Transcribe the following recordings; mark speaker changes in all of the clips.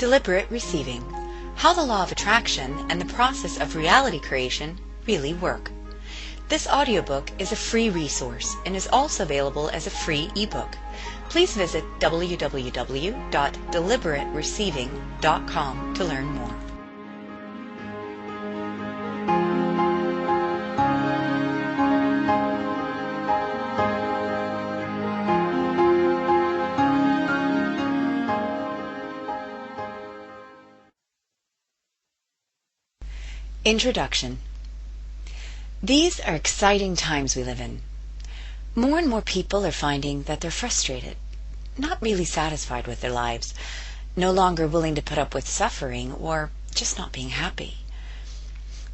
Speaker 1: Deliberate Receiving: How the Law of Attraction and the Process of Reality Creation Really Work. This audiobook is a free resource and is also available as a free ebook. Please visit www.deliberatereceiving.com to learn more. Introduction. These are exciting times we live in. More and more people are finding that they're frustrated, not really satisfied with their lives, no longer willing to put up with suffering, or just not being happy.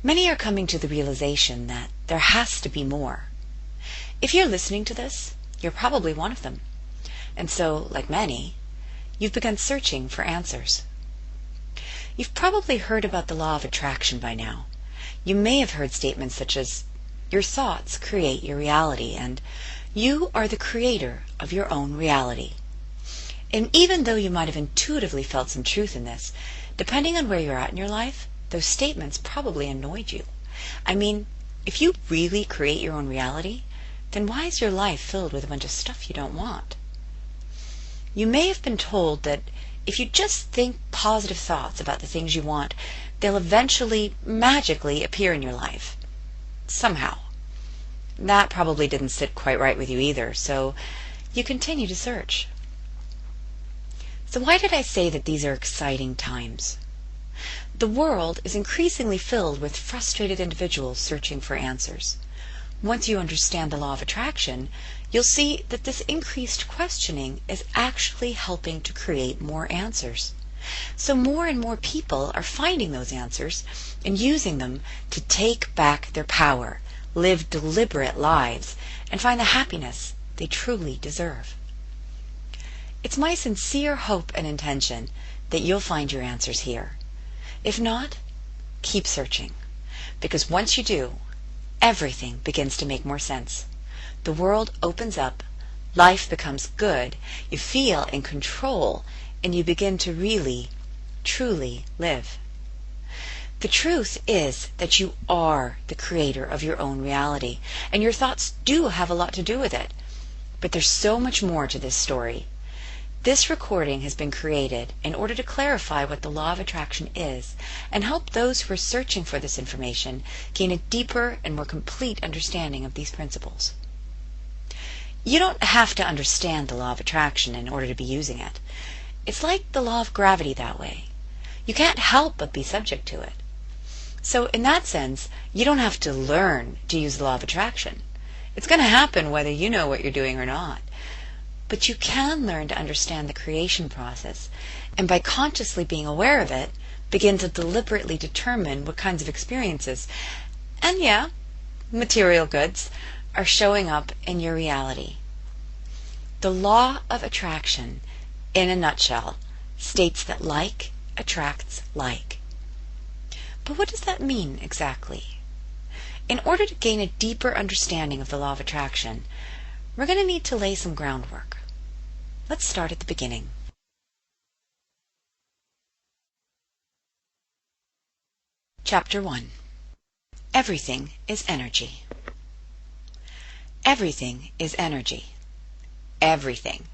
Speaker 1: Many are coming to the realization that there has to be more. If you're listening to this, you're probably one of them. And so, like many, you've begun searching for answers. You've probably heard about the law of attraction by now. You may have heard statements such as, "Your thoughts create your reality," and "You are the creator of your own reality." And even though you might have intuitively felt some truth in this, depending on where you're at in your life, those statements probably annoyed you. I mean, if you really create your own reality, then why is your life filled with a bunch of stuff you don't want? You may have been told that if you just think positive thoughts about the things you want, they'll eventually, magically appear in your life. Somehow. That probably didn't sit quite right with you either, so you continue to search. So why did I say that these are exciting times? The world is increasingly filled with frustrated individuals searching for answers. Once you understand the law of attraction, you'll see that this increased questioning is actually helping to create more answers. So more and more people are finding those answers and using them to take back their power, live deliberate lives, and find the happiness they truly deserve. It's my sincere hope and intention that you'll find your answers here. If not, keep searching, because once you do, everything begins to make more sense. The world opens up, life becomes good, you feel in control, and you begin to really, truly live. The truth is that you are the creator of your own reality, and your thoughts do have a lot to do with it. But there's so much more to this story. This recording has been created in order to clarify what the law of attraction is and help those who are searching for this information gain a deeper and more complete understanding of these principles. You don't have to understand the law of attraction in order to be using it. It's like the law of gravity that way. You can't help but be subject to it. So in that sense, you don't have to learn to use the law of attraction. It's going to happen whether you know what you're doing or not. But you can learn to understand the creation process, and by consciously being aware of it, begin to deliberately determine what kinds of experiences, and material goods, are showing up in your reality. The law of attraction, in a nutshell, states that like attracts like. But what does that mean exactly? In order to gain a deeper understanding of the law of attraction, we're going to need to lay some groundwork. Let's start at the beginning. Chapter 1. Everything is energy. Everything is energy. Everything.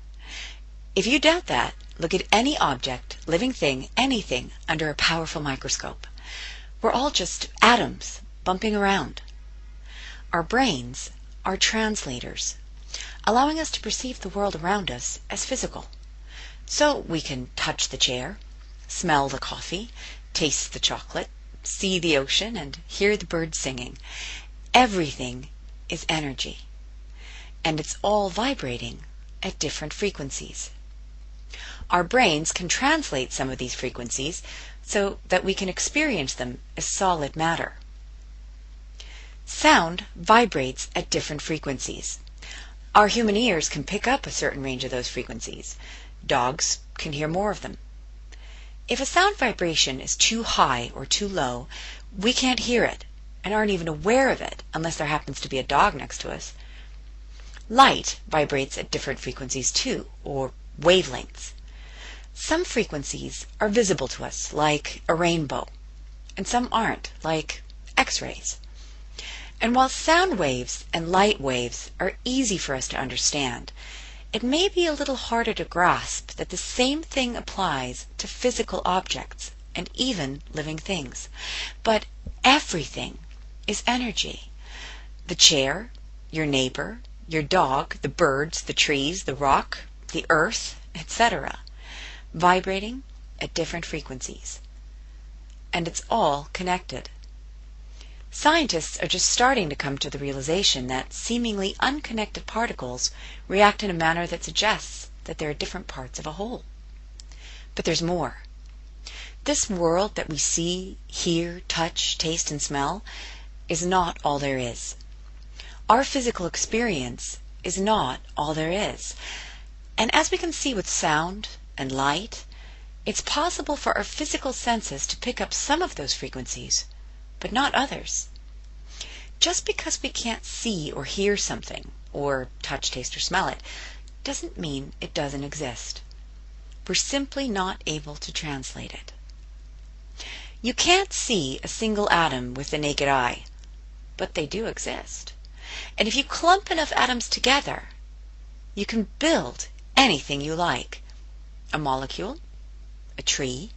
Speaker 1: If you doubt that, look at any object, living thing, anything under a powerful microscope. We're all just atoms bumping around. Our brains are translators, allowing us to perceive the world around us as physical. So we can touch the chair, smell the coffee, taste the chocolate, see the ocean, and hear the birds singing. Everything is energy, and it's all vibrating at different frequencies. Our brains can translate some of these frequencies so that we can experience them as solid matter. Sound vibrates at different frequencies. Our human ears can pick up a certain range of those frequencies. Dogs can hear more of them. If a sound vibration is too high or too low, we can't hear it and aren't even aware of it unless there happens to be a dog next to us. Light vibrates at different frequencies too, or wavelengths. Some frequencies are visible to us, like a rainbow, and some aren't, like X-rays. And while sound waves and light waves are easy for us to understand, it may be a little harder to grasp that the same thing applies to physical objects and even living things. But everything is energy. The chair, your neighbor, your dog, the birds, the trees, the rock, the earth, etc., vibrating at different frequencies. And it's all connected. Scientists are just starting to come to the realization that seemingly unconnected particles react in a manner that suggests that they are different parts of a whole. But there's more. This world that we see, hear, touch, taste, and smell is not all there is. Our physical experience is not all there is. And as we can see with sound and light, it's possible for our physical senses to pick up some of those frequencies, but not others. Just because we can't see or hear something, or touch, taste, or smell it, doesn't mean it doesn't exist. We're simply not able to translate it. You can't see a single atom with the naked eye, but they do exist. And if you clump enough atoms together, you can build anything you like. A molecule, a tree,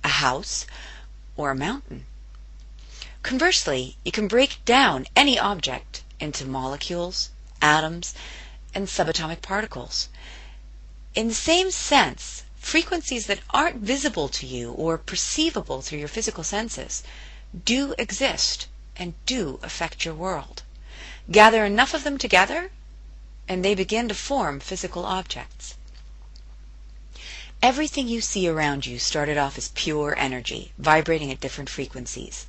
Speaker 1: a house, or a mountain. Conversely, you can break down any object into molecules, atoms, and subatomic particles. In the same sense, frequencies that aren't visible to you or perceivable through your physical senses do exist and do affect your world. Gather enough of them together, and they begin to form physical objects. Everything you see around you started off as pure energy, vibrating at different frequencies.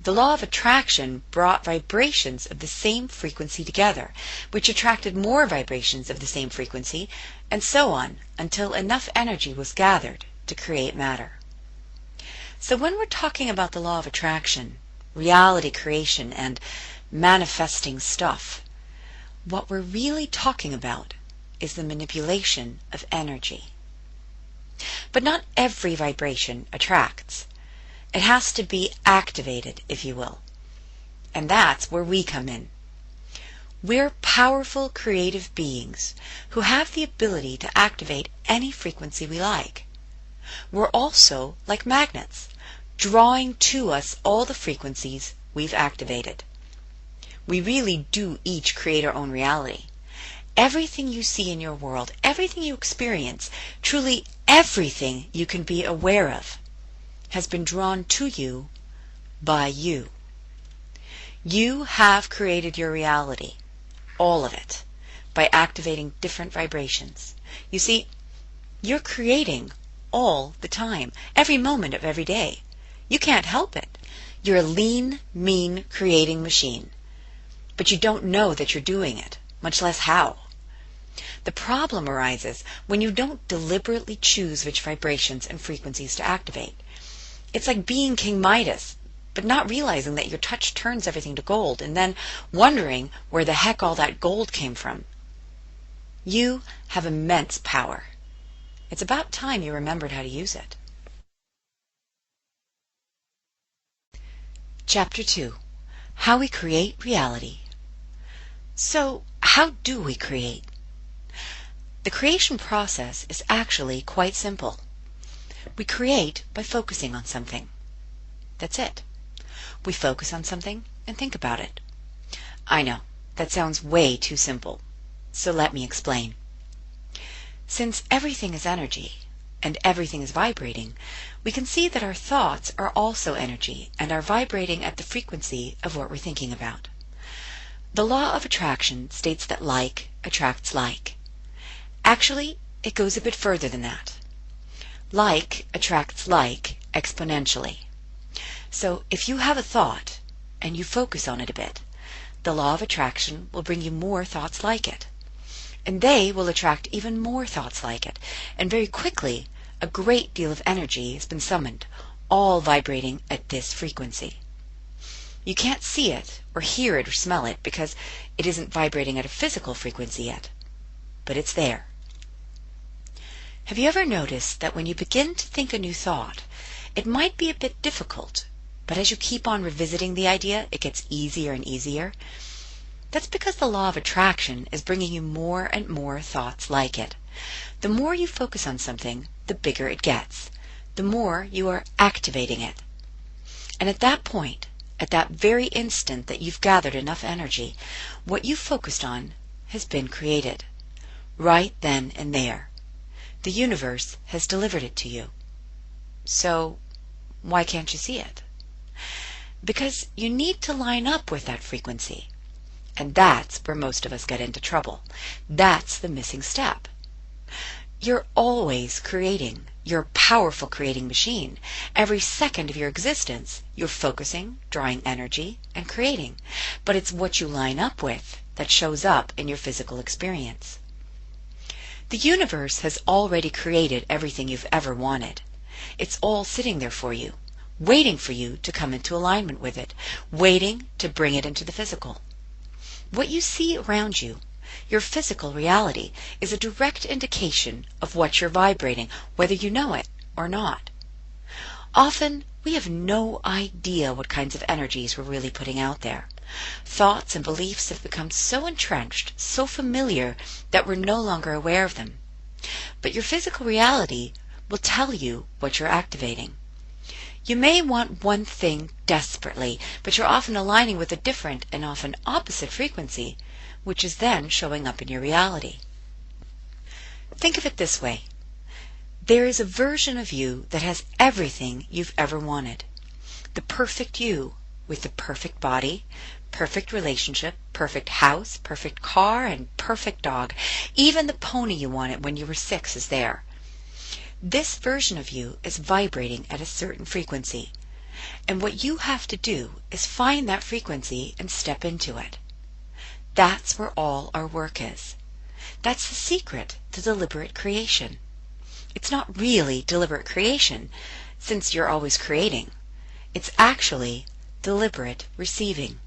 Speaker 1: The law of attraction brought vibrations of the same frequency together, which attracted more vibrations of the same frequency, and so on, until enough energy was gathered to create matter. So when we're talking about the law of attraction, reality creation, and manifesting stuff, what we're really talking about is the manipulation of energy. But not every vibration attracts. It has to be activated, if you will. And that's where we come in. We're powerful creative beings who have the ability to activate any frequency we like. We're also like magnets, drawing to us all the frequencies we've activated. We really do each create our own reality. Everything you see in your world, everything you experience, truly everything you can be aware of, has been drawn to you by you. You have created your reality, all of it, by activating different vibrations. You see, you're creating all the time, every moment of every day. You can't help it. You're a lean, mean creating machine. But you don't know that you're doing it, much less how. The problem arises when you don't deliberately choose which vibrations and frequencies to activate. It's like being King Midas, but not realizing that your touch turns everything to gold, and then wondering where the heck all that gold came from. You have immense power. It's about time you remembered how to use it. Chapter 2. How we create reality. So, how do we create? The creation process is actually quite simple. We create by focusing on something. That's it. We focus on something and think about it. I know, that sounds way too simple. So let me explain. Since everything is energy, and everything is vibrating, we can see that our thoughts are also energy and are vibrating at the frequency of what we're thinking about. The law of attraction states that like attracts like. Actually, it goes a bit further than that. Like attracts like exponentially. So if you have a thought and you focus on it a bit, the law of attraction will bring you more thoughts like it. And they will attract even more thoughts like it. And very quickly, a great deal of energy has been summoned, all vibrating at this frequency. You can't see it, or hear it, or smell it, because it isn't vibrating at a physical frequency yet. But it's there. Have you ever noticed that when you begin to think a new thought, it might be a bit difficult, but as you keep on revisiting the idea, it gets easier and easier? That's because the law of attraction is bringing you more and more thoughts like it. The more you focus on something, the bigger it gets. The more you are activating it. And at that point, at that very instant that you've gathered enough energy, what you focused on has been created. Right then and there. The universe has delivered it to you. So, why can't you see it? Because you need to line up with that frequency. And that's where most of us get into trouble. That's the missing step. You're always creating. You're a powerful creating machine. Every second of your existence, you're focusing, drawing energy, and creating. But it's what you line up with that shows up in your physical experience. The universe has already created everything you've ever wanted. It's all sitting there for you, waiting for you to come into alignment with it, waiting to bring it into the physical. What you see around you, your physical reality, is a direct indication of what you're vibrating, whether you know it or not. Often, we have no idea what kinds of energies we're really putting out there. Thoughts and beliefs have become so entrenched, so familiar, that we're no longer aware of them. But your physical reality will tell you what you're activating. You may want one thing desperately, but you're often aligning with a different and often opposite frequency, which is then showing up in your reality. Think of it this way. There is a version of you that has everything you've ever wanted. The perfect you, with the perfect body, perfect relationship, perfect house, perfect car, and perfect dog. Even the pony you wanted when you were 6 is there. This version of you is vibrating at a certain frequency. And what you have to do is find that frequency and step into it. That's where all our work is. That's the secret to deliberate creation. It's not really deliberate creation, since you're always creating. It's actually deliberate receiving.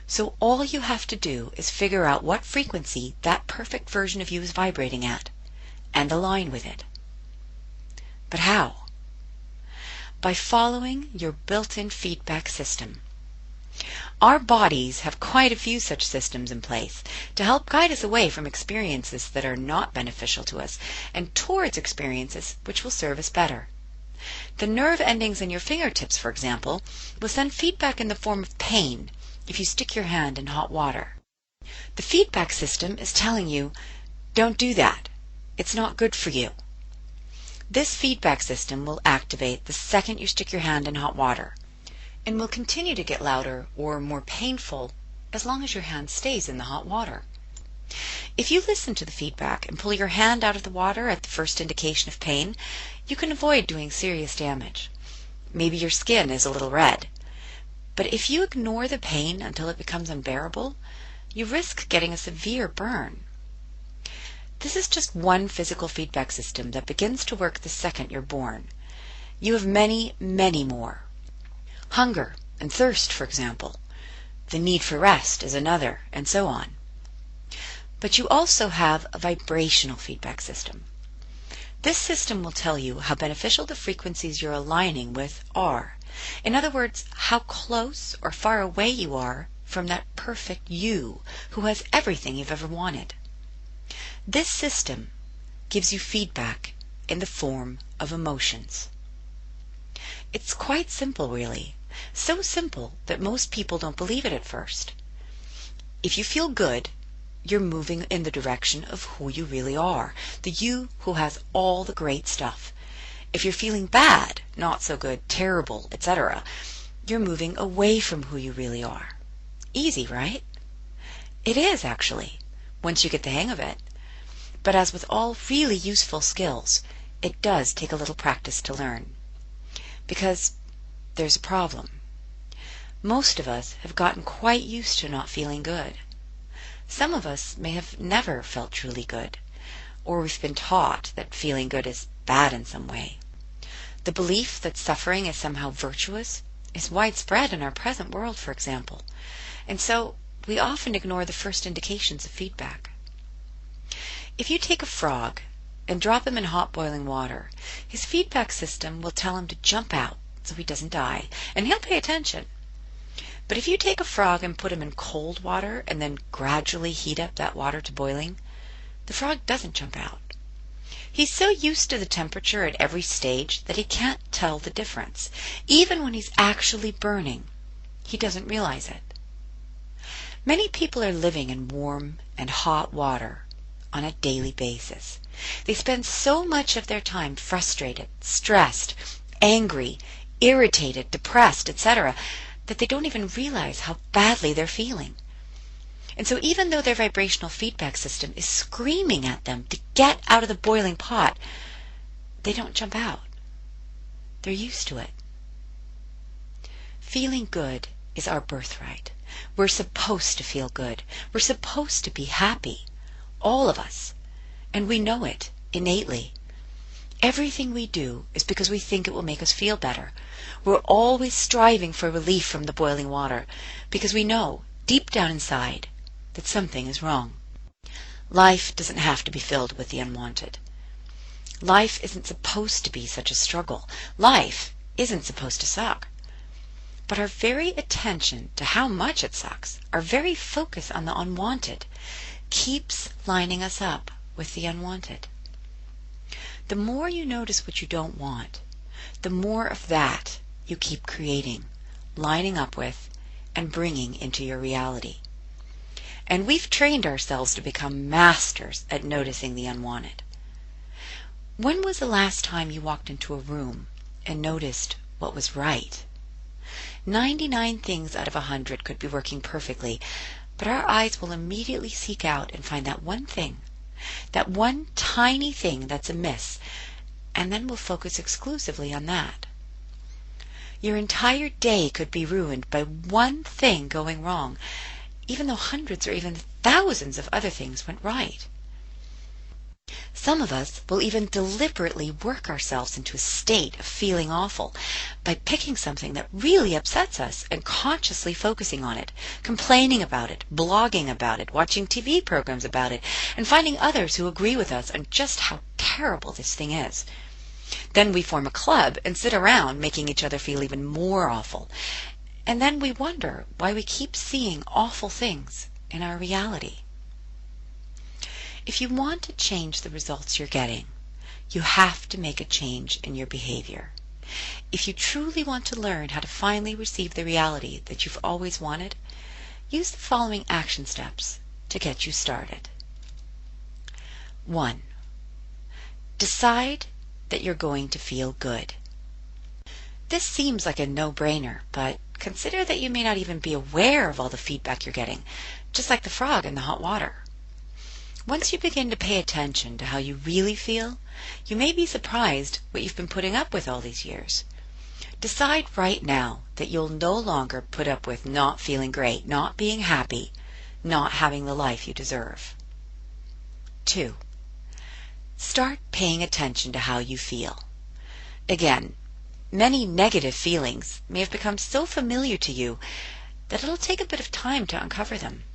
Speaker 1: So all you have to do is figure out what frequency that perfect version of you is vibrating at, and align with it. But how? By following your built-in feedback system. Our bodies have quite a few such systems in place to help guide us away from experiences that are not beneficial to us and towards experiences which will serve us better. The nerve endings in your fingertips, for example, will send feedback in the form of pain if you stick your hand in hot water. The feedback system is telling you, don't do that. It's not good for you. This feedback system will activate the second you stick your hand in hot water, and will continue to get louder or more painful as long as your hand stays in the hot water. If you listen to the feedback and pull your hand out of the water at the first indication of pain, you can avoid doing serious damage. Maybe your skin is a little red. But if you ignore the pain until it becomes unbearable, you risk getting a severe burn. This is just one physical feedback system that begins to work the second you're born. You have many, many more. Hunger and thirst, for example. The need for rest is another, and so on. But you also have a vibrational feedback system. This system will tell you how beneficial the frequencies you're aligning with are. In other words, how close or far away you are from that perfect you who has everything you've ever wanted. This system gives you feedback in the form of emotions. It's quite simple, really. So simple that most people don't believe it at first. If you feel good, you're moving in the direction of who you really are, the you who has all the great stuff. If you're feeling bad, not so good, terrible, etc., you're moving away from who you really are. Easy, right? It is, actually, once you get the hang of it. But as with all really useful skills, it does take a little practice to learn. Because there's a problem. Most of us have gotten quite used to not feeling good. Some of us may have never felt truly good, or we've been taught that feeling good is bad in some way. The belief that suffering is somehow virtuous is widespread in our present world, for example, and so we often ignore the first indications of feedback. If you take a frog and drop him in hot boiling water, his feedback system will tell him to jump out so he doesn't die, and he'll pay attention. But if you take a frog and put him in cold water and then gradually heat up that water to boiling, the frog doesn't jump out. He's so used to the temperature at every stage that he can't tell the difference. Even when he's actually burning, he doesn't realize it. Many people are living in warm and hot water on a daily basis. They spend so much of their time frustrated, stressed, angry, irritated, depressed, etc., that they don't even realize how badly they're feeling. And so even though their vibrational feedback system is screaming at them to get out of the boiling pot, they don't jump out. They're used to it. Feeling good is our birthright. We're supposed to feel good. We're supposed to be happy. All of us. And we know it innately. Everything we do is because we think it will make us feel better. We're always striving for relief from the boiling water because we know, deep down inside, that something is wrong. Life doesn't have to be filled with the unwanted. Life isn't supposed to be such a struggle. Life isn't supposed to suck. But our very attention to how much it sucks, our very focus on the unwanted, keeps lining us up with the unwanted. The more you notice what you don't want, the more of that you keep creating, lining up with, and bringing into your reality. And we've trained ourselves to become masters at noticing the unwanted. When was the last time you walked into a room and noticed what was right? 99 things out of 100 could be working perfectly, but our eyes will immediately seek out and find that one thing, that one tiny thing that's amiss, and then we'll focus exclusively on that. Your entire day could be ruined by one thing going wrong, even though hundreds or even thousands of other things went right. Some of us will even deliberately work ourselves into a state of feeling awful by picking something that really upsets us and consciously focusing on it, complaining about it, blogging about it, watching TV programs about it, and finding others who agree with us on just how terrible this thing is. Then we form a club and sit around making each other feel even more awful. And then we wonder why we keep seeing awful things in our reality. If you want to change the results you're getting, you have to make a change in your behavior. If you truly want to learn how to finally receive the reality that you've always wanted, use the following action steps to get you started. 1. Decide that you're going to feel good. This seems like a no-brainer, but consider that you may not even be aware of all the feedback you're getting, just like the frog in the hot water. Once you begin to pay attention to how you really feel, you may be surprised what you've been putting up with all these years. Decide right now that you'll no longer put up with not feeling great, not being happy, not having the life you deserve. 2. Start paying attention to how you feel. Again, many negative feelings may have become so familiar to you that it'll take a bit of time to uncover them.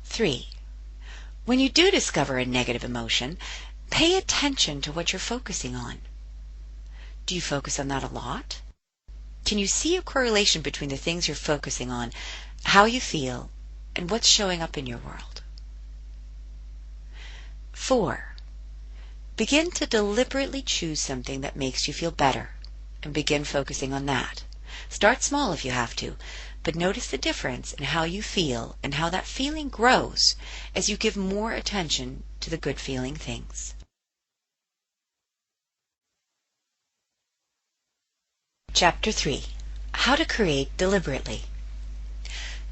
Speaker 1: 3. When you do discover a negative emotion, pay attention to what you're focusing on. Do you focus on that a lot? Can you see a correlation between the things you're focusing on, how you feel, and what's showing up in your world? 4. Begin to deliberately choose something that makes you feel better and begin focusing on that. Start small if you have to, but notice the difference in how you feel and how that feeling grows as you give more attention to the good feeling things. Chapter 3. How to create deliberately.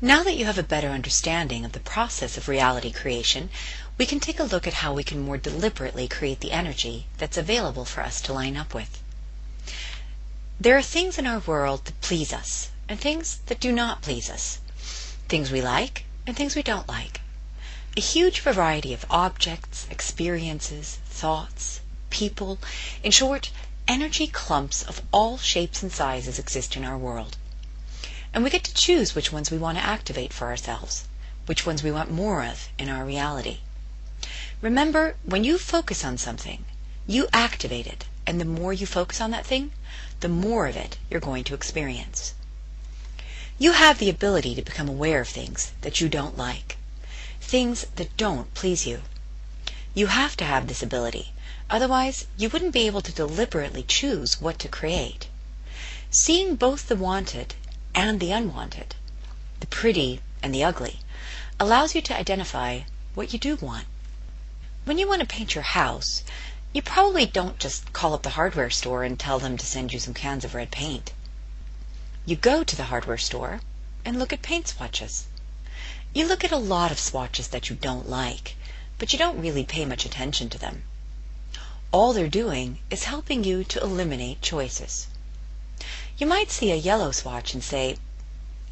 Speaker 1: Now that you have a better understanding of the process of reality creation, we can take a look at how we can more deliberately create the energy that's available for us to line up with. There are things in our world that please us, and things that do not please us. Things we like, and things we don't like. A huge variety of objects, experiences, thoughts, people, in short, energy clumps of all shapes and sizes exist in our world. And we get to choose which ones we want to activate for ourselves, which ones we want more of in our reality. Remember, when you focus on something, you activate it, and the more you focus on that thing, the more of it you're going to experience. You have the ability to become aware of things that you don't like, things that don't please you. You have to have this ability, otherwise you wouldn't be able to deliberately choose what to create. Seeing both the wanted and the unwanted, the pretty and the ugly, allows you to identify what you do want. When you want to paint your house, you probably don't just call up the hardware store and tell them to send you some cans of red paint. You go to the hardware store and look at paint swatches. You look at a lot of swatches that you don't like, but you don't really pay much attention to them. All they're doing is helping you to eliminate choices. You might see a yellow swatch and say,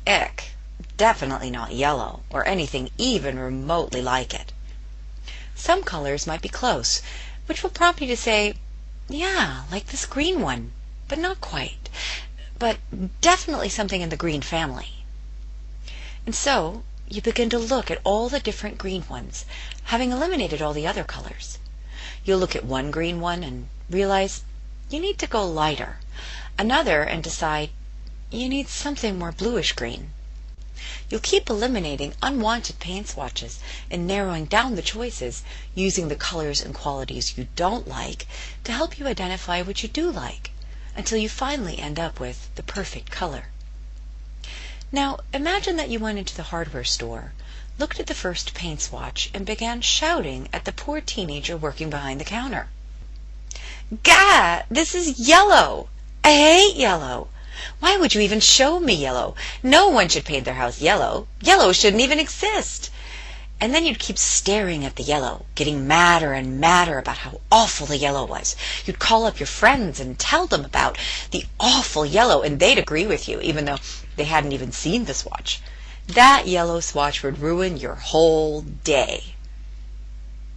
Speaker 1: "Ick, definitely not yellow, or anything even remotely like it." Some colors might be close, which will prompt you to say, "Yeah, like this green one, but not quite, but definitely something in the green family." And so you begin to look at all the different green ones, having eliminated all the other colors. You'll look at one green one and realize you need to go lighter, another and decide you need something more bluish green. You'll keep eliminating unwanted paint swatches and narrowing down the choices using the colors and qualities you don't like to help you identify what you do like, until you finally end up with the perfect color. Now, imagine that you went into the hardware store, looked at the first paint swatch, and began shouting at the poor teenager working behind the counter. "Gah! This is yellow! I hate yellow! Why would you even show me yellow? No one should paint their house yellow. Yellow shouldn't even exist." And then you'd keep staring at the yellow, getting madder and madder about how awful the yellow was. You'd call up your friends and tell them about the awful yellow, and they'd agree with you, even though they hadn't even seen the swatch. That yellow swatch would ruin your whole day.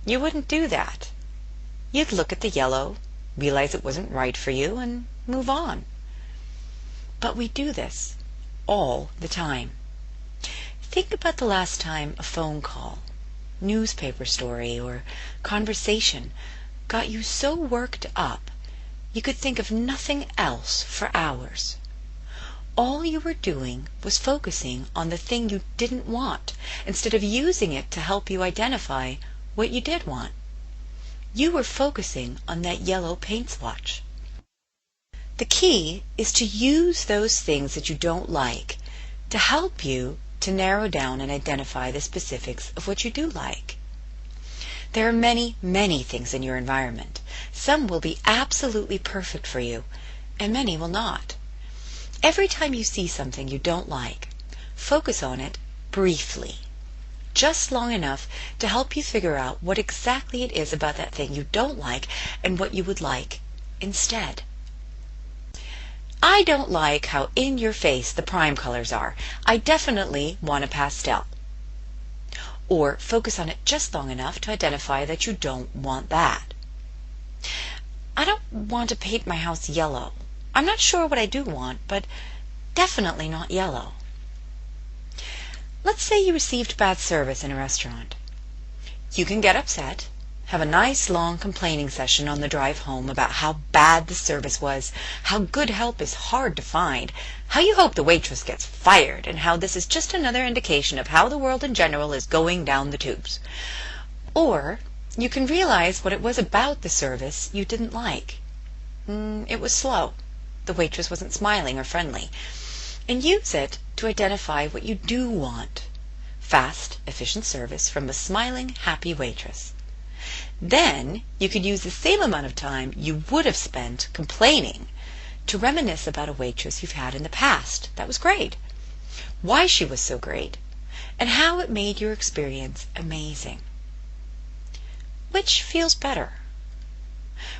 Speaker 1: You wouldn't do that. You'd look at the yellow, realize it wasn't right for you, and move on. But we do this all the time. Think about the last time a phone call, newspaper story, or conversation got you so worked up you could think of nothing else for hours. All you were doing was focusing on the thing you didn't want instead of using it to help you identify what you did want. You were focusing on that yellow paint swatch. The key is to use those things that you don't like to help you to narrow down and identify the specifics of what you do like. There are many, many things in your environment. Some will be absolutely perfect for you, and many will not. Every time you see something you don't like, focus on it briefly, just long enough to help you figure out what exactly it is about that thing you don't like and what you would like instead. I don't like how in your face the prime colors are. I definitely want a pastel. Or focus on it just long enough to identify that you don't want that. I don't want to paint my house yellow. I'm not sure what I do want, but definitely not yellow. Let's say you received bad service in a restaurant. You can get upset, have a nice long complaining session on the drive home about how bad the service was, how good help is hard to find, how you hope the waitress gets fired, and how this is just another indication of how the world in general is going down the tubes. Or you can realize what it was about the service you didn't like. It was slow. The waitress wasn't smiling or friendly. And use it to identify what you do want. Fast, efficient service from a smiling, happy waitress. Then you could use the same amount of time you would have spent complaining to reminisce about a waitress you've had in the past that was great, why she was so great, and how it made your experience amazing. Which feels better?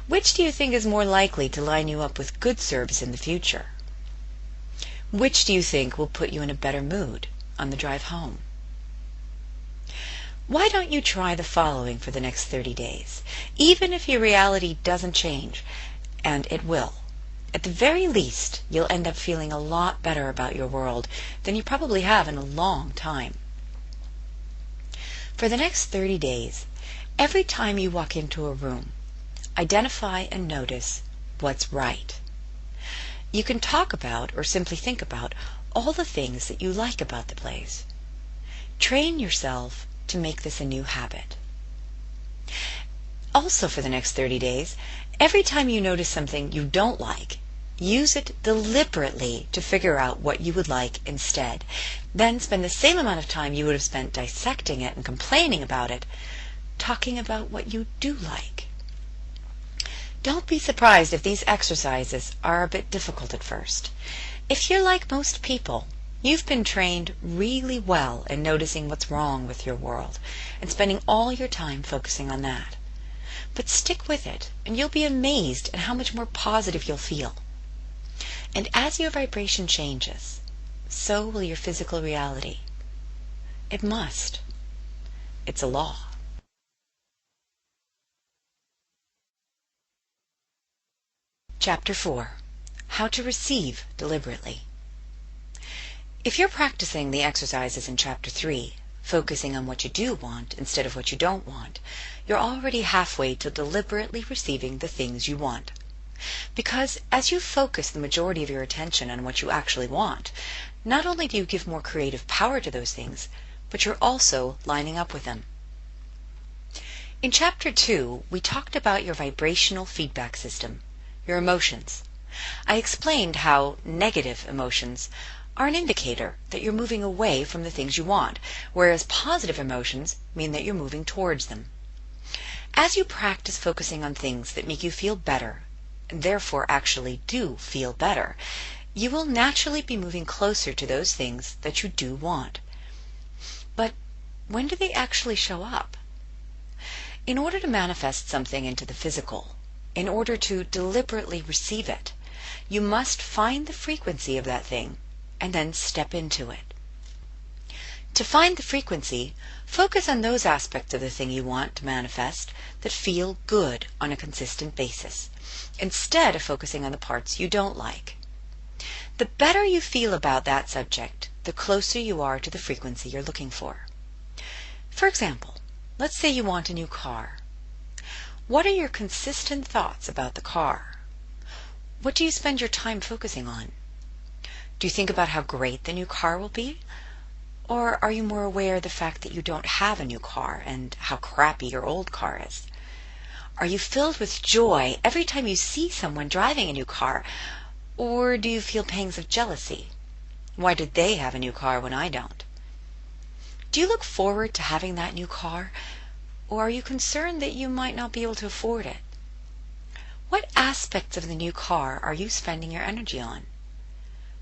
Speaker 1: Which do you think is more likely to line you up with good service in the future? Which do you think will put you in a better mood on the drive home? Why don't you try the following for the next 30 days, even if your reality doesn't change, and it will. At the very least, you'll end up feeling a lot better about your world than you probably have in a long time. For the next 30 days, Every time you walk into a room, identify and notice what's right. You can talk about or simply think about all the things that you like about the place. Train yourself to make this a new habit. Also, for the next 30 days, every time you notice something you don't like, use it deliberately to figure out what you would like instead. Then spend the same amount of time you would have spent dissecting it and complaining about it, talking about what you do like. Don't be surprised if these exercises are a bit difficult at first. If you're like most people, you've been trained really well in noticing what's wrong with your world and spending all your time focusing on that. But stick with it, and you'll be amazed at how much more positive you'll feel. And as your vibration changes, so will your physical reality. It must. It's a law. Chapter 4. How to receive deliberately. If you're practicing the exercises in Chapter 3, focusing on what you do want instead of what you don't want, you're already halfway to deliberately receiving the things you want. Because as you focus the majority of your attention on what you actually want, not only do you give more creative power to those things, but you're also lining up with them. In Chapter 2, we talked about your vibrational feedback system, your emotions. I explained how negative emotions are an indicator that you're moving away from the things you want, whereas positive emotions mean that you're moving towards them. As you practice focusing on things that make you feel better, and therefore actually do feel better, you will naturally be moving closer to those things that you do want. But when do they actually show up? In order to manifest something into the physical, in order to deliberately receive it, you must find the frequency of that thing and then step into it. To find the frequency, focus on those aspects of the thing you want to manifest that feel good on a consistent basis, instead of focusing on the parts you don't like. The better you feel about that subject, the closer you are to the frequency you're looking for. For example, let's say you want a new car. What are your consistent thoughts about the car? What do you spend your time focusing on? Do you think about how great the new car will be? Or are you more aware of the fact that you don't have a new car and how crappy your old car is? Are you filled with joy every time you see someone driving a new car? Or do you feel pangs of jealousy? Why did they have a new car when I don't? Do you look forward to having that new car? Or are you concerned that you might not be able to afford it? What aspects of the new car are you spending your energy on?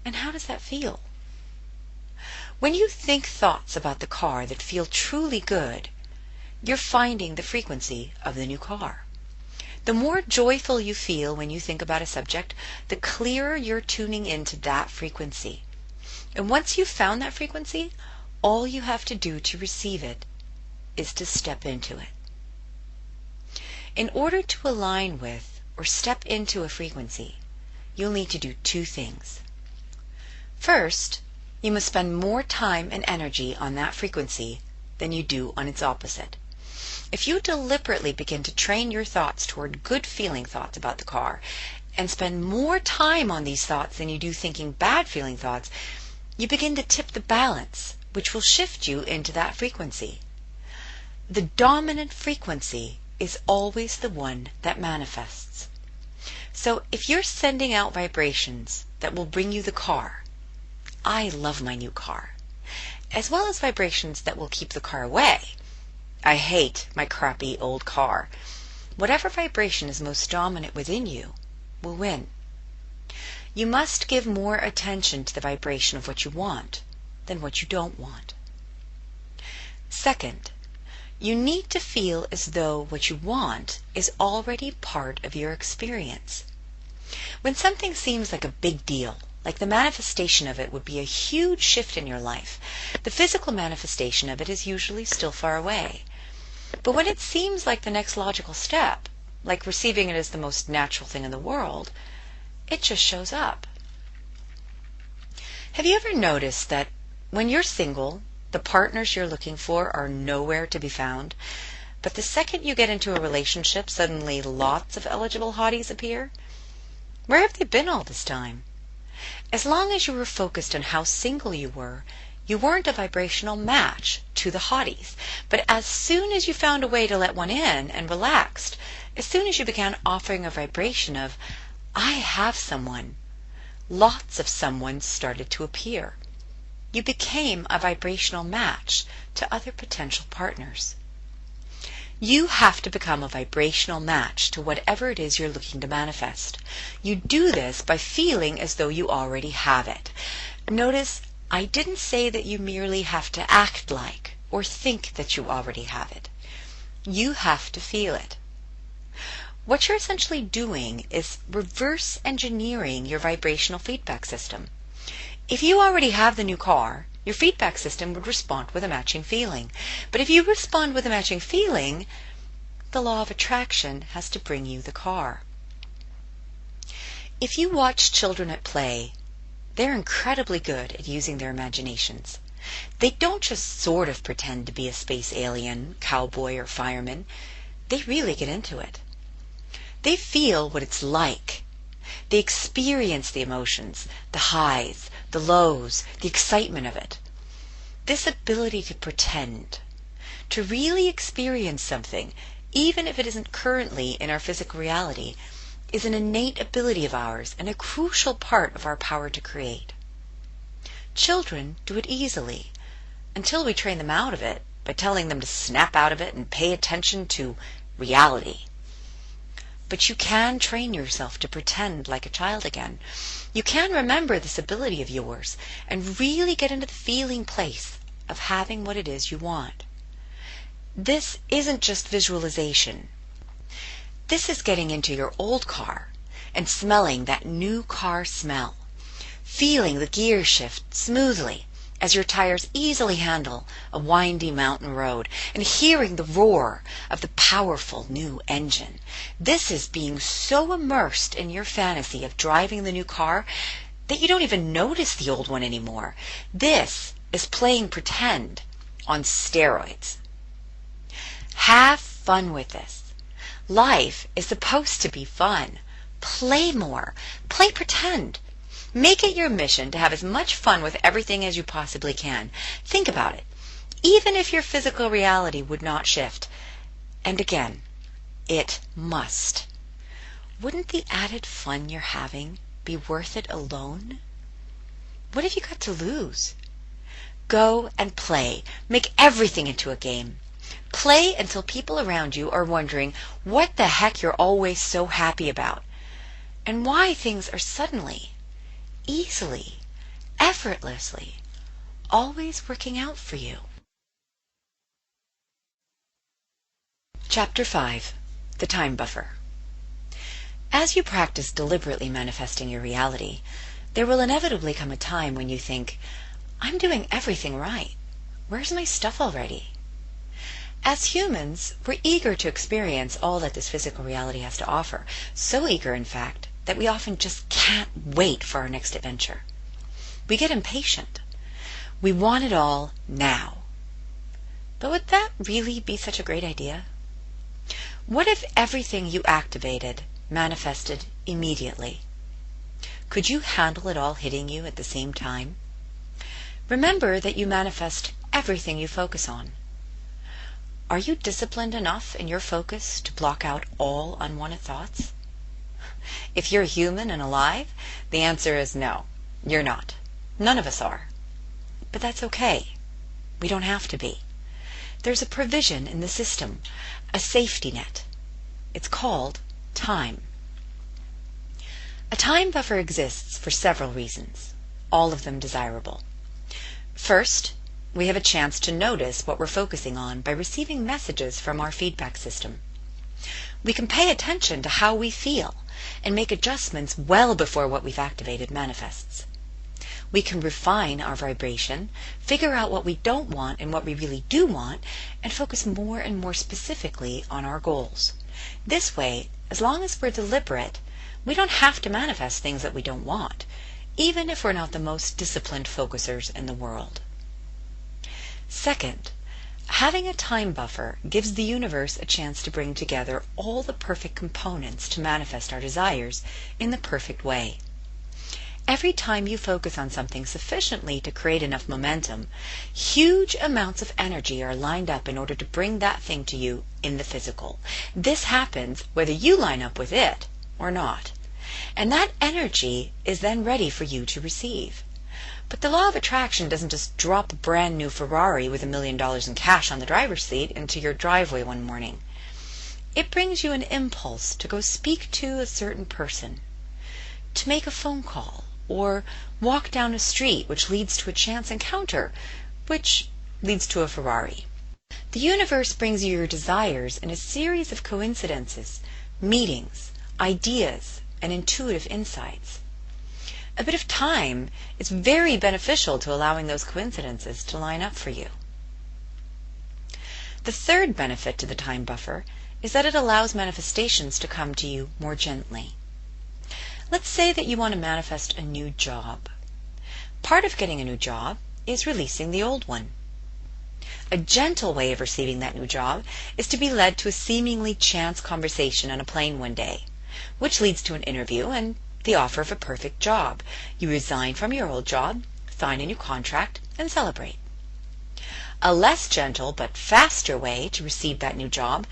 Speaker 1: And how does that feel? When you think thoughts about the car that feel truly good, you're finding the frequency of the new car. The more joyful you feel when you think about a subject, the clearer you're tuning into that frequency. And once you've found that frequency, all you have to do to receive it is to step into it. In order to align with or step into a frequency, you'll need to do two things. First, you must spend more time and energy on that frequency than you do on its opposite. If you deliberately begin to train your thoughts toward good feeling thoughts about the car and spend more time on these thoughts than you do thinking bad feeling thoughts, you begin to tip the balance, which will shift you into that frequency. The dominant frequency is always the one that manifests. So if you're sending out vibrations that will bring you the car, I love my new car, as well as vibrations that will keep the car away, I hate my crappy old car, whatever vibration is most dominant within you will win. You must give more attention to the vibration of what you want than what you don't want. Second, you need to feel as though what you want is already part of your experience. When something seems like a big deal, like the manifestation of it would be a huge shift in your life, the physical manifestation of it is usually still far away. But when it seems like the next logical step, like receiving it as the most natural thing in the world, it just shows up. Have you ever noticed that when you're single, the partners you're looking for are nowhere to be found, But the second you get into a relationship, suddenly lots of eligible hotties appear. Where have they been all this time? As long as you were focused on how single you weren't a vibrational match to the hotties. But as soon as you found a way to let one in and relaxed, as soon as you began offering a vibration of, I have someone, lots of someone started to appear. You became a vibrational match to other potential partners. You have to become a vibrational match to whatever it is you're looking to manifest. You do this by feeling as though you already have it. Notice, I didn't say that you merely have to act like or think that you already have it. You have to feel it. What you're essentially doing is reverse engineering your vibrational feedback system. If you already have the new car, your feedback system would respond with a matching feeling. But if you respond with a matching feeling, the law of attraction has to bring you the car. If you watch children at play, they're incredibly good at using their imaginations. They don't just sort of pretend to be a space alien, cowboy, or fireman. They really get into it. They feel what it's like. They experience the emotions, the highs, the lows, the excitement of it. This ability to pretend, to really experience something, even if it isn't currently in our physical reality, is an innate ability of ours and a crucial part of our power to create. Children do it easily, until we train them out of it by telling them to snap out of it and pay attention to reality. But you can train yourself to pretend like a child again. You can remember this ability of yours and really get into the feeling place of having what it is you want. This isn't just visualization. This is getting into your old car and smelling that new car smell, feeling the gear shift smoothly as your tires easily handle a windy mountain road, and hearing the roar of the powerful new engine. This is being so immersed in your fantasy of driving the new car that you don't even notice the old one anymore. This is playing pretend on steroids. Have fun with this. Life is supposed to be fun. Play more. Play pretend. Make it your mission to have as much fun with everything as you possibly can. Think about it. Even if your physical reality would not shift, and again, it must, wouldn't the added fun you're having be worth it alone? What have you got to lose? Go and play. Make everything into a game. Play until people around you are wondering what the heck you're always so happy about, and why things are suddenly, easily, effortlessly, always working out for you. Chapter 5. The Time Buffer. As you practice deliberately manifesting your reality, there will inevitably come a time when you think, I'm doing everything right. Where's my stuff already? As humans, we're eager to experience all that this physical reality has to offer. So eager, in fact, that we often just can't wait for our next adventure. We get impatient. We want it all now. But would that really be such a great idea? What if everything you activated manifested immediately? Could you handle it all hitting you at the same time? Remember that you manifest everything you focus on. Are you disciplined enough in your focus to block out all unwanted thoughts? If you're human and alive, the answer is no, you're not. None of us are. But that's okay. We don't have to be. There's a provision in the system, a safety net. It's called time. A time buffer exists for several reasons, all of them desirable. First, we have a chance to notice what we're focusing on by receiving messages from our feedback system. We can pay attention to how we feel and make adjustments well before what we've activated manifests. We can refine our vibration, figure out what we don't want and what we really do want, and focus more and more specifically on our goals. This way, as long as we're deliberate, we don't have to manifest things that we don't want, even if we're not the most disciplined focusers in the world. Second, Having a time buffer gives the universe a chance to bring together all the perfect components to manifest our desires in the perfect way. Every time you focus on something sufficiently to create enough momentum, huge amounts of energy are lined up in order to bring that thing to you in the physical. This happens whether you line up with it or not. And that energy is then ready for you to receive. But the law of attraction doesn't just drop a brand new Ferrari with $1 million in cash on the driver's seat into your driveway one morning. It brings you an impulse to go speak to a certain person, to make a phone call, or walk down a street, which leads to a chance encounter, which leads to a Ferrari. The universe brings you your desires in a series of coincidences, meetings, ideas, and intuitive insights. A bit of time is very beneficial to allowing those coincidences to line up for you. The third benefit to the time buffer is that it allows manifestations to come to you more gently. Let's say that you want to manifest a new job. Part of getting a new job is releasing the old one. A gentle way of receiving that new job is to be led to a seemingly chance conversation on a plane one day, which leads to an interview and the offer of a perfect job. You resign from your old job, sign a new contract, and celebrate. A less gentle but faster way to receive that new job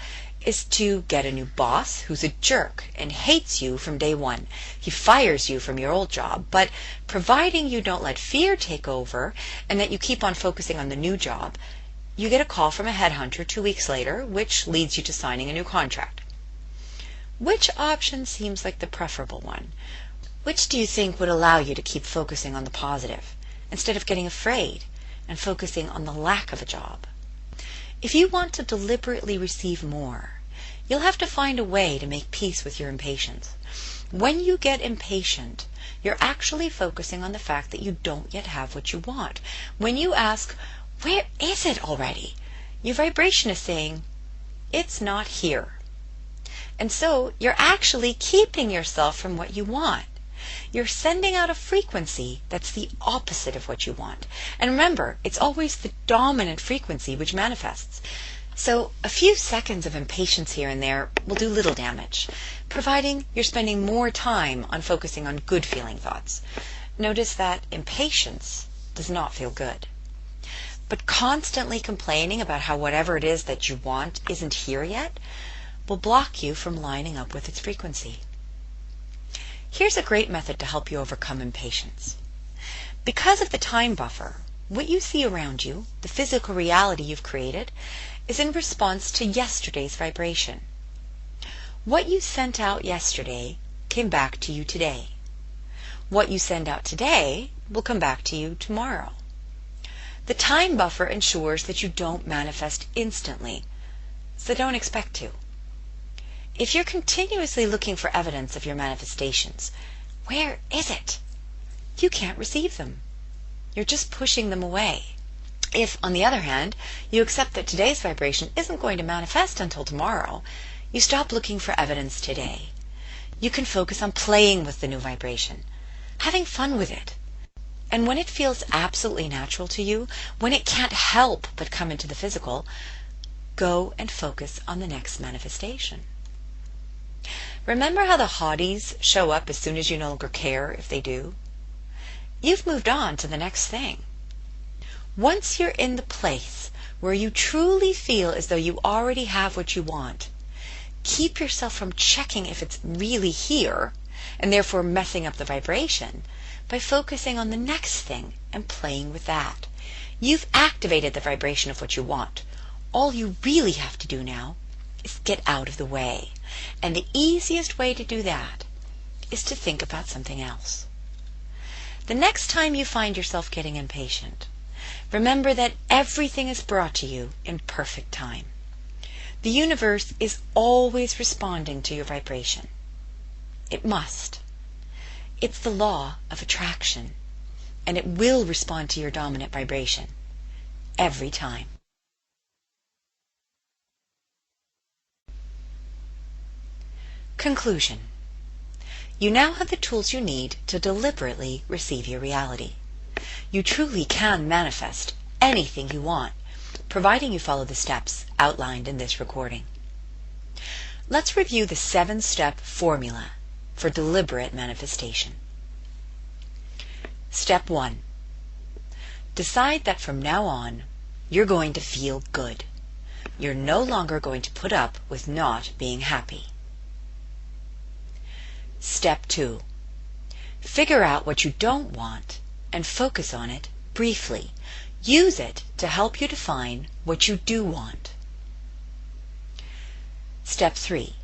Speaker 1: is to get a new boss who's a jerk and hates you from day one. He fires you from your old job, but providing you don't let fear take over and that you keep on focusing on the new job, you get a call from a headhunter 2 weeks later, which leads you to signing a new contract. Which option seems like the preferable one? Which do you think would allow you to keep focusing on the positive instead of getting afraid and focusing on the lack of a job? If you want to deliberately receive more, you'll have to find a way to make peace with your impatience. When you get impatient, you're actually focusing on the fact that you don't yet have what you want. When you ask, "Where is it already?" your vibration is saying, "It's not here." And so you're actually keeping yourself from what you want. You're sending out a frequency that's the opposite of what you want. And remember, it's always the dominant frequency which manifests. So a few seconds of impatience here and there will do little damage, providing you're spending more time on focusing on good feeling thoughts. Notice that impatience does not feel good. But constantly complaining about how whatever it is that you want isn't here yet will block you from lining up with its frequency. Here's a great method to help you overcome impatience. Because of the time buffer, what you see around you, the physical reality you've created, is in response to yesterday's vibration. What you sent out yesterday came back to you today. What you send out today will come back to you tomorrow. The time buffer ensures that you don't manifest instantly, so don't expect to. If you're continuously looking for evidence of your manifestations, where is it? You can't receive them. You're just pushing them away. If, on the other hand, you accept that today's vibration isn't going to manifest until tomorrow, you stop looking for evidence today. You can focus on playing with the new vibration, having fun with it. And when it feels absolutely natural to you, when it can't help but come into the physical, go and focus on the next manifestation. Remember how the hotties show up as soon as you no longer care if they do? You've moved on to the next thing. Once you're in the place where you truly feel as though you already have what you want, keep yourself from checking if it's really here and therefore messing up the vibration by focusing on the next thing and playing with that. You've activated the vibration of what you want. All you really have to do now is get out of the way. And the easiest way to do that is to think about something else. The next time you find yourself getting impatient, remember that everything is brought to you in perfect time. The universe is always responding to your vibration. It must. It's the law of attraction, and it will respond to your dominant vibration every time. Conclusion. You now have the tools you need to deliberately receive your reality. You truly can manifest anything you want. providing you follow the steps outlined in this recording. Let's review the 7-step formula for deliberate manifestation. Step 1. Decide that from now on, you're going to feel good. You're no longer going to put up with not being happy. Step 2. Figure out what you don't want and focus on it briefly. Use it to help you define what you do want. Step 3.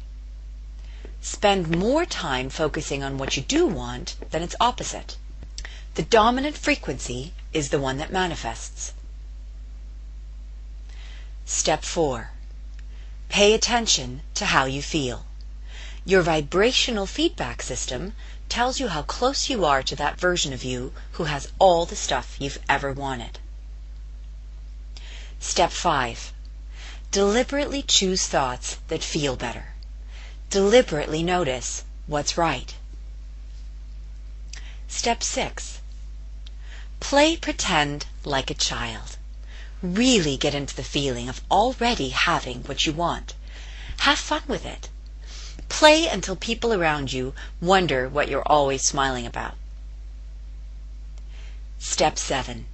Speaker 1: Spend more time focusing on what you do want than its opposite. The dominant frequency is the one that manifests. Step 4. Pay attention to how you feel. Your vibrational feedback system tells you how close you are to that version of you who has all the stuff you've ever wanted. Step 5. Deliberately choose thoughts that feel better. Deliberately notice what's right. Step 6. Play pretend like a child. Really get into the feeling of already having what you want. Have fun with it. Play until people around you wonder what you're always smiling about. Step 7.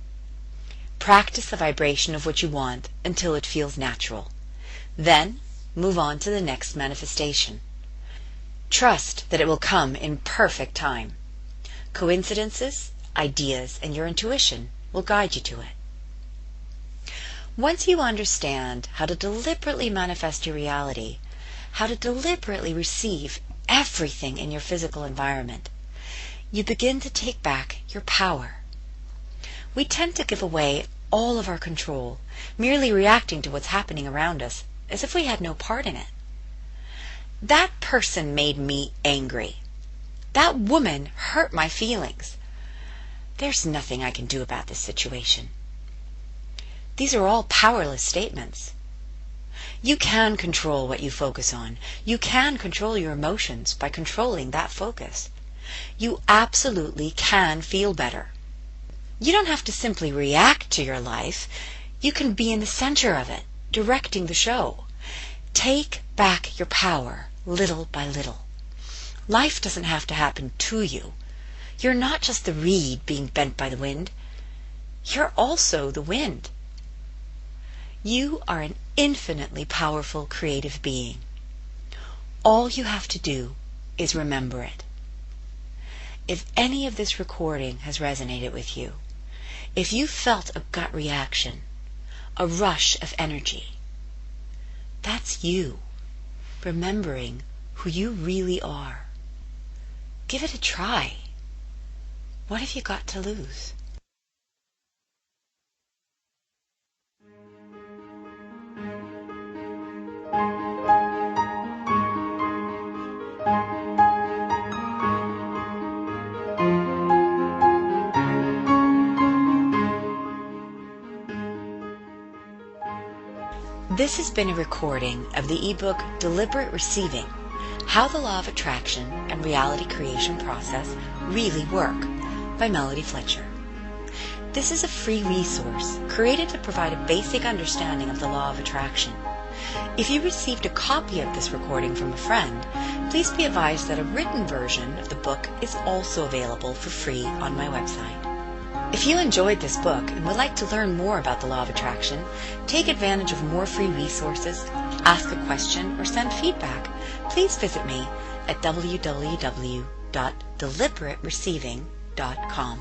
Speaker 1: Practice the vibration of what you want until it feels natural. Then move on to the next manifestation. Trust that it will come in perfect time. Coincidences, ideas, and your intuition will guide you to it. Once you understand how to deliberately manifest your reality, how to deliberately receive everything in your physical environment, you begin to take back your power. We tend to give away all of our control, merely reacting to what's happening around us as if we had no part in it. That person made me angry. That woman hurt my feelings. There's nothing I can do about this situation. These are all powerless statements. You can control what you focus on. You can control your emotions by controlling that focus. You absolutely can feel better. You don't have to simply react to your life. You can be in the center of it, directing the show. Take back your power little by little. Life doesn't have to happen to you. You're not just the reed being bent by the wind. You're also the wind. You are an infinitely powerful creative being. All you have to do is remember it. If any of this recording has resonated with you, if you felt a gut reaction, a rush of energy, that's you remembering who you really are. Give it a try. What have you got to lose? This has been a recording of the ebook Deliberate Receiving: How the Law of Attraction and Reality Creation Process Really Work by Melody Fletscher. This is a free resource created to provide a basic understanding of the law of attraction. If you received a copy of this recording from a friend, please be advised that a written version of the book is also available for free on my website. If you enjoyed this book and would like to learn more about the law of attraction, take advantage of more free resources, ask a question, or send feedback, please visit me at www.deliberatereceiving.com.